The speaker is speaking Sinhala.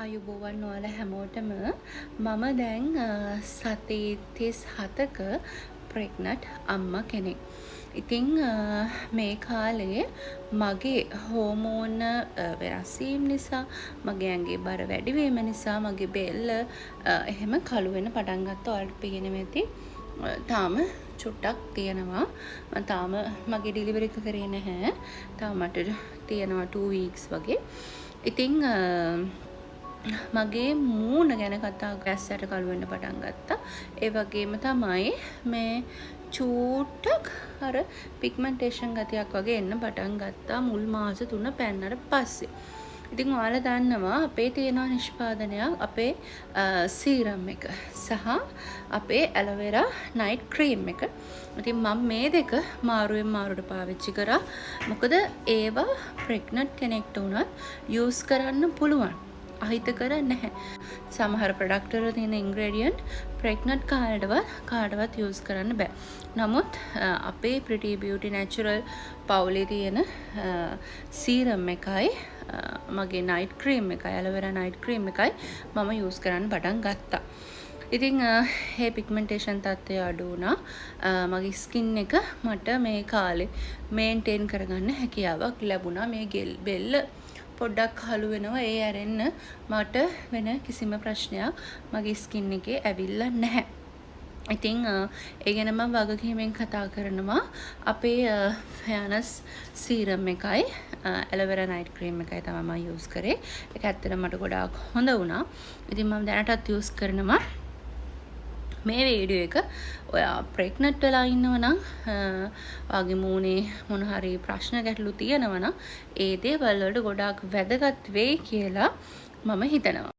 අයුබෝවන් ඔයාලා හැමෝටම මම දැන් සති 37ක ප්‍රෙග්නන්ට් අම්මා කෙනෙක්. ඉතින් මේ කාලේ මගේ හෝමෝන වෙනස් වීම නිසා මගේ ඇඟේ බර වැඩි වීම නිසා මගේ බෙල්ල එහෙම කළු වෙන පටන් ගත්තා. ඔයාලට පේනවා ඇති. තාම චුට්ටක් තියෙනවා. මම තාම මගේ ඩෙලිවරි එක කරේ නැහැ. තාම මට තියෙනවා 2 weeks වගේ. ඉතින් මගේ මූණ ගැන කතා ගැස්සට කළු වෙන්න පටන් ගත්තා. ඒ වගේම තමයි මේ චූට්ටක් අර පිග්මන්ටේෂන් ගතියක් වගේ එන්න පටන් ගත්තා මුල් මාස 3 පැන්නට පස්සේ. ඉතින් ඔයාලා දන්නවා අපේ තියෙනවා නිෂ්පාදනයක් අපේ සීරම් එක සහ අපේ ඇලෝවෙරා නයිට් ක්‍රීම් එක. ඉතින් මම මේ දෙක මාරුවෙන් මාරුවට පාවිච්චි කරා. මොකද ඒවා ප්‍රෙග්නන්ට් කෙනෙක්ට උනත් යූස් කරන්න පුළුවන්. අහිතකර නැහැ. සමහර ප්‍රොඩක්ට් වල තියෙන ඉන්ග්‍රෙඩියන්ට් ප්‍රෙග්නන්ට් කාටවත් යූස් කරන්න බෑ. නමුත් අපේ Pretty Beauty Natural පවුලේ තියෙන සීරම් එකයි මගේ නයිට් ක්‍රීම් එකයි ඇලෝවෙරා නයිට් ක්‍රීම් එකයි මම යූස් කරන්න පටන් ගත්තා. ඉතින් මේ පිග්මන්ටේෂන් තත්ත්වය අඩු වුණා. මගේ ස්කින් එක මට මේ කාලේ මේන්ටේන් කරගන්න හැකියාවක් ලැබුණා. මේ බෙල්ල පොඩ්ඩක් කළු වෙනවා. ඒ ඇරෙන්න මට වෙන කිසිම ප්‍රශ්නයක් මගේ ස්කින් එකේ ඇවිල්ලා නැහැ. ඉතින් ඒ ගැන මම වගකීමෙන් කතා කරනවා. අපේ ෆෑනස් සීරම් එකයි ඇලෝවෙරා නයිට් ක්‍රීම් එකයි තමයි මම යූස් කරේ. ඒක ඇත්තටම මට ගොඩාක් හොඳ වුණා. ඉතින් මම දැනටත් යූස් කරනවා. මේ වීඩියෝ එක ඔයා ප්‍රෙග්නන්ට් වෙලා ඉන්නව නම් ඔයාගේ මූණේ මොන හරි ප්‍රශ්න ගැටලු තියෙනවා නම් ඒ දේවල් වලට ගොඩාක් වැදගත් වෙයි කියලා මම හිතනවා.